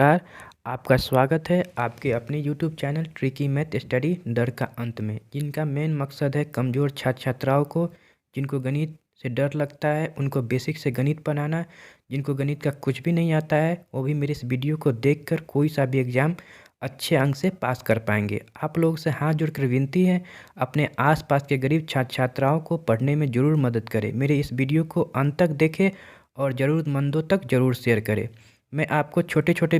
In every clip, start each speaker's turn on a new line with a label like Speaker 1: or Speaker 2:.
Speaker 1: नमस्कार, आपका स्वागत है आपके अपने YouTube channel tricky math study डर का अंत में, जिनका मेन मकसद है कमज़ोर छात्र छात्राओं को, जिनको गणित से डर लगता है, उनको बेसिक से गणित बनाना। जिनको गणित का कुछ भी नहीं आता है, वो भी मेरे इस वीडियो को देखकर कोई सा भी एग्ज़ाम अच्छे अंक से पास कर पाएंगे। आप लोगों से हाथ जोड़कर विनती है, अपने आसपास के गरीब छात्र छात्राओं को पढ़ने में ज़रूर मदद करें। मेरे इस वीडियो को अंत तक देखें और ज़रूरतमंदों तक ज़रूर शेयर करें। मैं आपको छोटे छोटे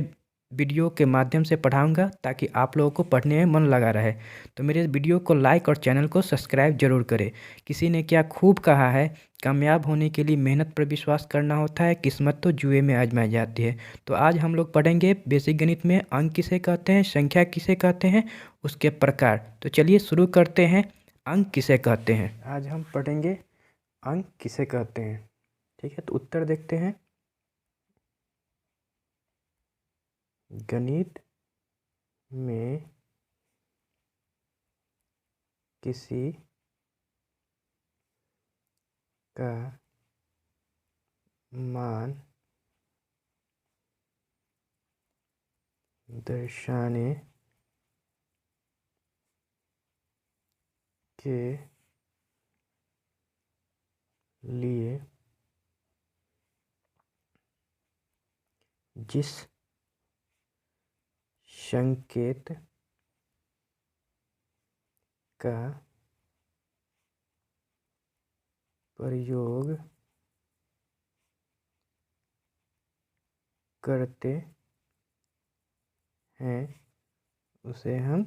Speaker 1: वीडियो के माध्यम से पढ़ाऊंगा ताकि आप लोगों को पढ़ने में मन लगा रहे। तो मेरे वीडियो को लाइक और चैनल को सब्सक्राइब जरूर करें। किसी ने क्या खूब कहा है, कामयाब होने के लिए मेहनत पर विश्वास करना होता है, किस्मत तो जुए में आजमाई जाती है। तो आज हम लोग पढ़ेंगे बेसिक गणित में अंक किसे कहते हैं, संख्या किसे कहते हैं, उसके प्रकार। तो चलिए शुरू करते हैं। अंक किसे कहते हैं, आज हम पढ़ेंगे अंक किसे कहते हैं। ठीक है, तो उत्तर देखते हैं। गणित में किसी का मान दर्शाने के लिए जिस संकेत का प्रयोग करते हैं उसे हम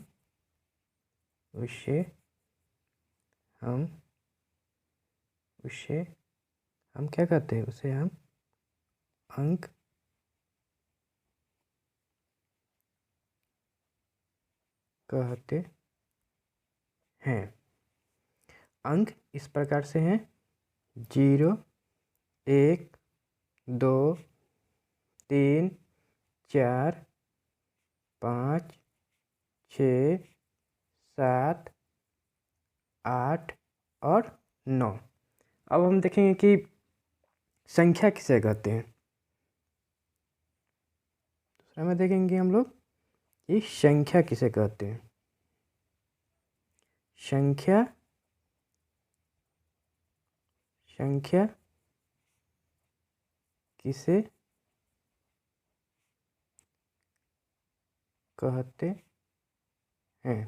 Speaker 1: उसे हम क्या कहते हैं, उसे हम अंक कहते हैं। अंक इस प्रकार से हैं: 0, 1, 2, 3, 4, 5, 6, 7, 8 और 9। अब हम देखेंगे कि संख्या किसे कहते हैं। दूसरा में देखेंगे हम लोग कि संख्या किसे कहते हैं। संख्या किसे कहते हैं।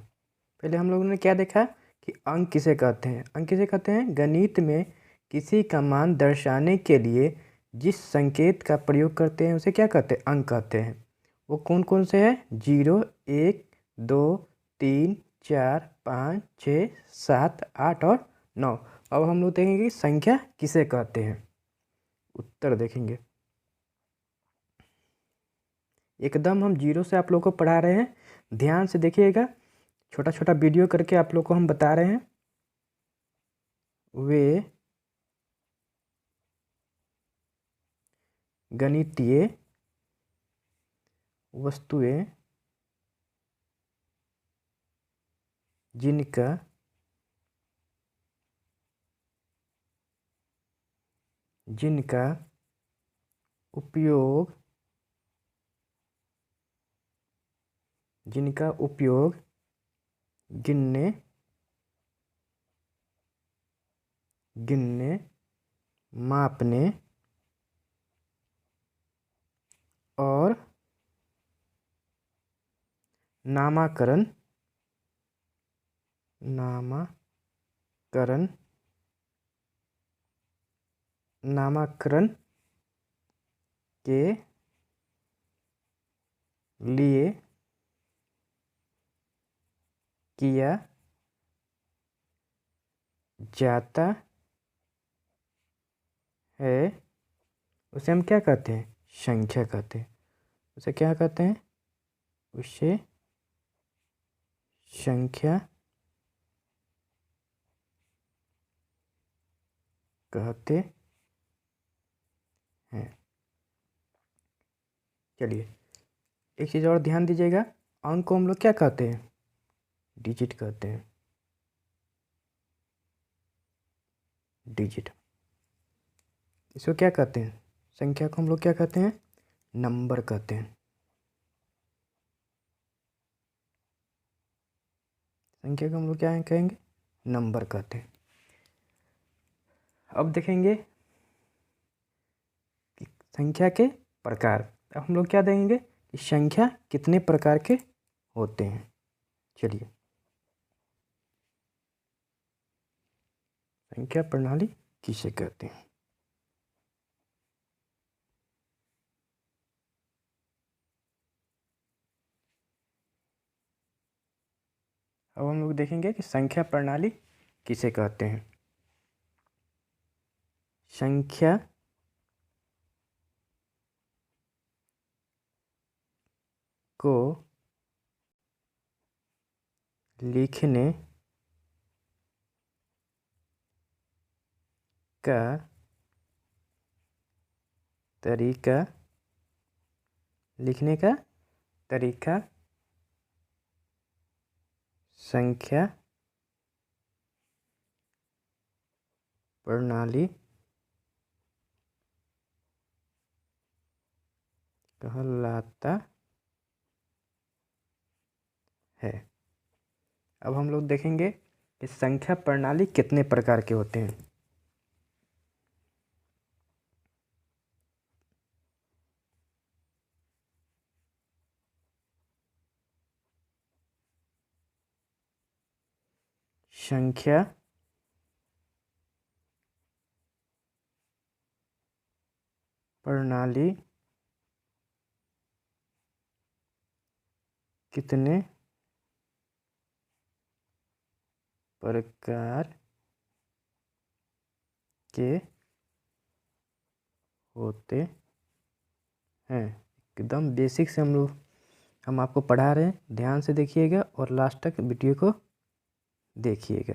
Speaker 1: पहले हम लोगों ने क्या देखा कि अंक किसे कहते हैं। अंक किसे कहते हैं, गणित में किसी का मान दर्शाने के लिए जिस संकेत का प्रयोग करते हैं उसे क्या कहते हैं, अंक कहते हैं। वो कौन कौन से हैं, 0, 1, 2, 3, 4, 5, 6, 7, 8 और 9। अब हम लोग देखेंगे कि संख्या किसे कहते हैं। उत्तर देखेंगे। एकदम हम 0 से आप लोग को पढ़ा रहे हैं, ध्यान से देखिएगा। छोटा छोटा वीडियो करके आप लोग को हम बता रहे हैं। वे गणितीय वस्तुएं जिनका उपयोग गिनने, मापने और नामकरण के लिए किया जाता है उसे हम क्या कहते हैं, संख्या कहते हैं। उसे क्या कहते हैं, उसे संख्या कहते हैं। चलिए एक चीज़ और ध्यान दीजिएगा, अंक को हम लोग क्या कहते हैं, डिजिट कहते हैं। डिजिट, इसको क्या कहते हैं, संख्या को हम लोग क्या कहते हैं, नंबर कहते हैं। संख्या को हम लोग क्या कहेंगे, नंबर कहते हैं। अब देखेंगे कि संख्या के प्रकार। अब हम लोग क्या देखेंगे कि संख्या कितने प्रकार के होते हैं। चलिए, संख्या प्रणाली किसे कहते हैं। अब हम लोग देखेंगे कि संख्या प्रणाली किसे कहते हैं। संख्या को लिखने का तरीका, लिखने का तरीका संख्या प्रणाली कहलाता है। अब हम लोग देखेंगे कि संख्या प्रणाली कितने प्रकार के होते हैं। संख्या प्रणाली कितने प्रकार के होते हैं। एकदम बेसिक से हम आपको पढ़ा रहे हैं, ध्यान से देखिएगा और लास्ट तक वीडियो को देखिएगा।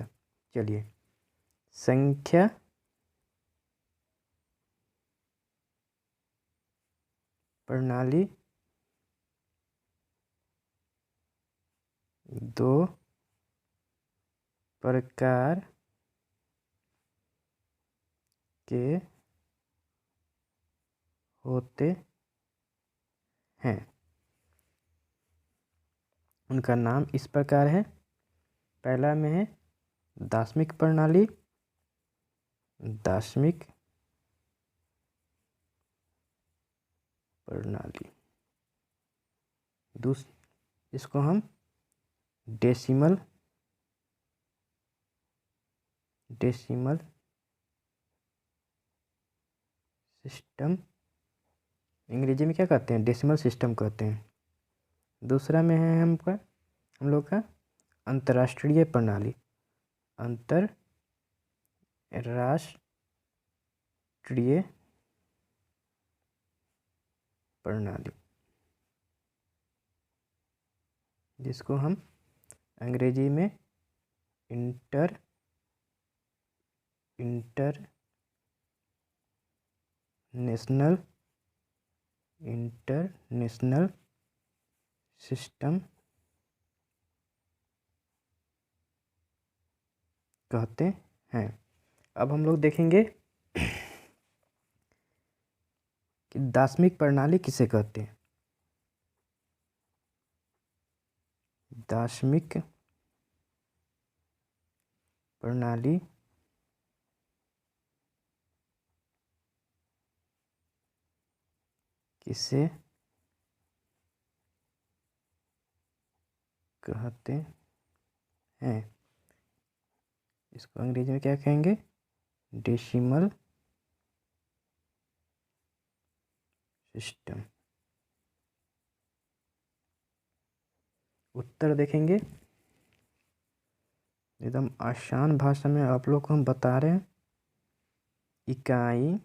Speaker 1: चलिए, संख्या प्रणाली दो प्रकार के होते हैं। उनका नाम इस प्रकार है। पहला में है दार्शनिक प्रणाली, दार्शनिक प्रणाली। इसको हम डेसिमल सिस्टम, अंग्रेजी में क्या कहते हैं, डेसिमल सिस्टम कहते हैं। दूसरा में है हम लोग का अंतर्राष्ट्रीय प्रणाली, अंतर्राष्ट्रीय प्रणाली, जिसको हम अंग्रेजी में इंटरनेशनल सिस्टम कहते हैं। अब हम लोग देखेंगे कि दार्शनिक प्रणाली किसे कहते हैं। दार्शनिक प्रणाली किसे कहते हैं, इसको अंग्रेजी में क्या कहेंगे, डेसिमल सिस्टम। उत्तर देखेंगे, एकदम आसान भाषा में आप लोग को हम बता रहे हैं। इकाई,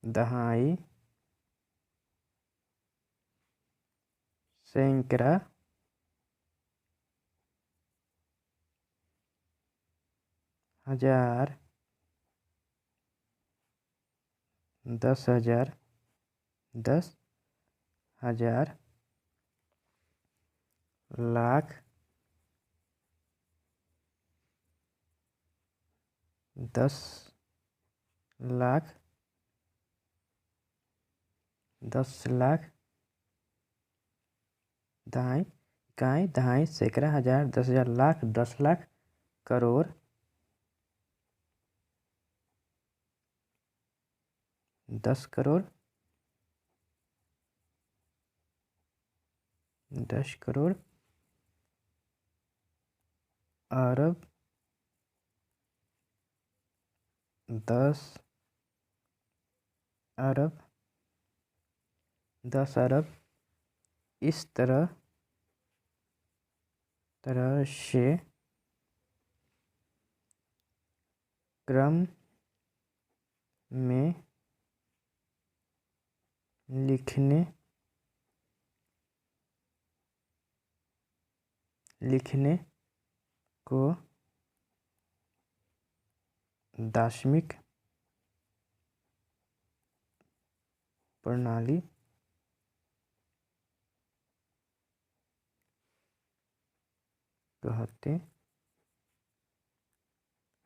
Speaker 1: दहाई, सैकड़ा, हजार, 10,000, 10,000, लाख, 10,00,000, 10,00,000, दहाई, इकाई, दहाई, सैकड़ा, हजार, 10,000, लाख, 10 लाख, करोड़, 10 करोड़, 10 करोड़, अरब, 10 अरब, 10 अरब, इस तरह से क्रम में लिखने को दार्शनिक प्रणाली कहते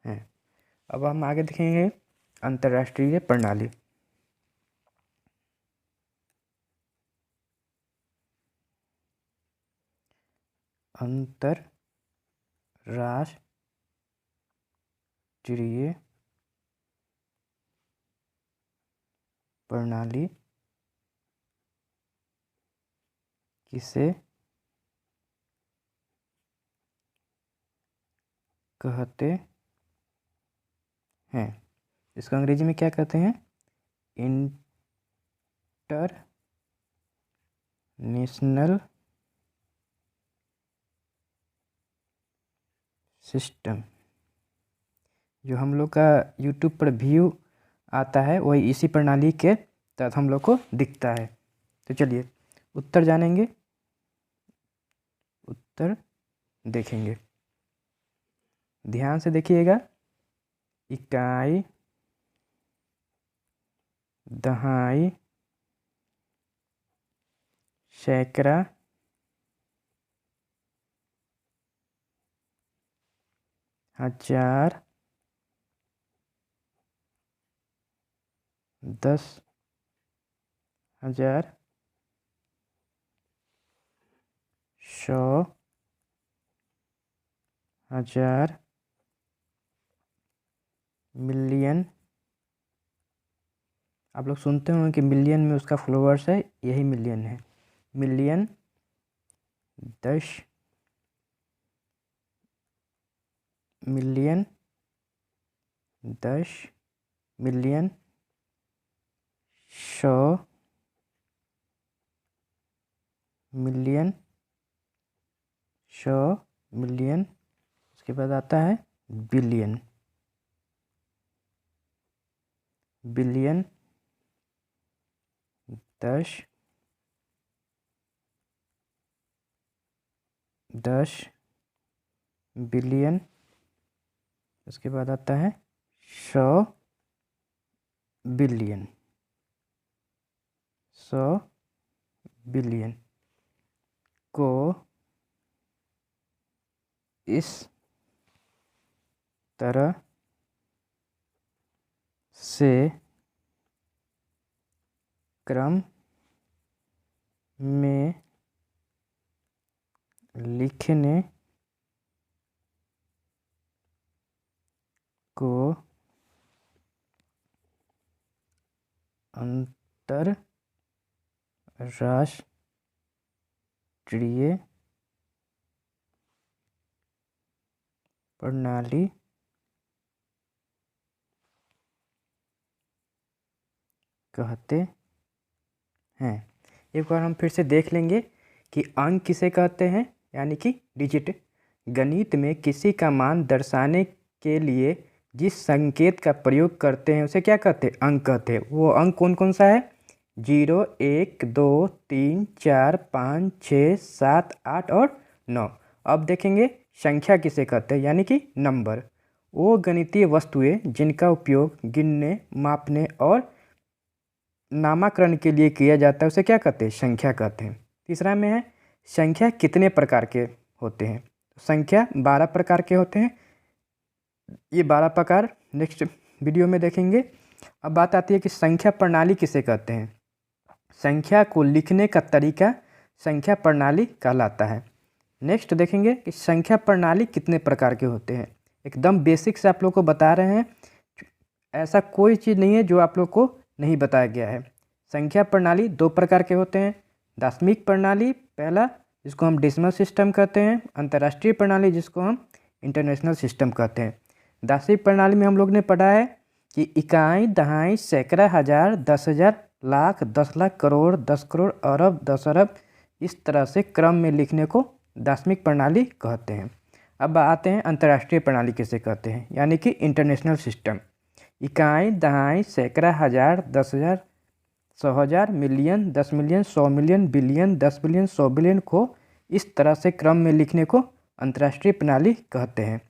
Speaker 1: हैं। अब हम आगे देखेंगे अंतर्राष्ट्रीय प्रणाली। अंतर्राष्ट्रीय प्रणाली किसे कहते हैं? इसको अंग्रेजी में क्या कहते हैं? International system. जो हम लोग का यूट्यूब पर व्यू आता है वही इसी प्रणाली के तहत हम लोग को दिखता है। तो चलिए उत्तर जानेंगे, उत्तर देखेंगे, ध्यान से देखिएगा। इकाई, दहाई, सैकड़ा, हजार, 10,000, 100, 1000, मिलियन। आप लोग सुनते होंगे कि मिलियन में उसका फॉलोअर्स है, यही मिलियन है। Million, 10 million, 10 million, 100 million, 100 million, उसके बाद आता है बिलियन। बिलियन, 10 बिलियन, उसके बाद आता है 100 बिलियन। 100 बिलियन को इस तरह से क्रम में लिखने को अंतर्राष्ट्रीय प्रणाली कहते हैं। एक बार हम फिर से देख लेंगे कि अंक किसे कहते हैं, यानी कि डिजिट। गणित में किसी का मान दर्शाने के लिए जिस संकेत का प्रयोग करते हैं उसे क्या कहते हैं? अंक कहते हैं। वो अंक कौन कौन सा है? 0, 1, 2, 3, 4, 5, 6, 7, 8 और 9। अब देखेंगे संख्या किसे कहते हैं, यानी कि नंबर। वो गणितीय वस्तुएं जिनका उपयोग गिनने, मापने और नामकरण के लिए किया जाता है उसे क्या कहते हैं? संख्या कहते हैं। तीसरा में है संख्या कितने प्रकार के होते हैं? संख्या 12 प्रकार के होते हैं। ये 12 प्रकार नेक्स्ट वीडियो में देखेंगे। अब बात आती है कि संख्या प्रणाली किसे कहते हैं। संख्या को लिखने का तरीका संख्या प्रणाली कहलाता है। नेक्स्ट देखेंगे कि संख्या प्रणाली कितने प्रकार के होते हैं। एकदम बेसिक से आप लोग को बता रहे हैं, ऐसा कोई चीज़ नहीं है जो आप लोग को नहीं बताया गया है। संख्या प्रणाली दो प्रकार के होते हैं। दशमिक प्रणाली पहला, जिसको हम डेसिमल सिस्टम कहते हैं। अंतर्राष्ट्रीय प्रणाली, जिसको हम इंटरनेशनल सिस्टम कहते हैं। दशमिक प्रणाली में हम लोग ने पढ़ा है कि इकाई, दहाई, सैकड़ा, हज़ार, 10,000, लाख, 10 लाख, करोड़, 10 करोड़, अरब, 10 अरब, इस तरह से क्रम में लिखने को दशमिक प्रणाली कहते हैं। अब आते हैं अंतर्राष्ट्रीय प्रणाली किसे कहते हैं, यानी कि इंटरनेशनल सिस्टम। इकाई, दहाई, सैकड़ा, हज़ार, 10,000, 100,000, million, 10 million, 100 million, billion, 10 billion, 100 billion को इस तरह से क्रम में लिखने को अंतर्राष्ट्रीय प्रणाली कहते हैं।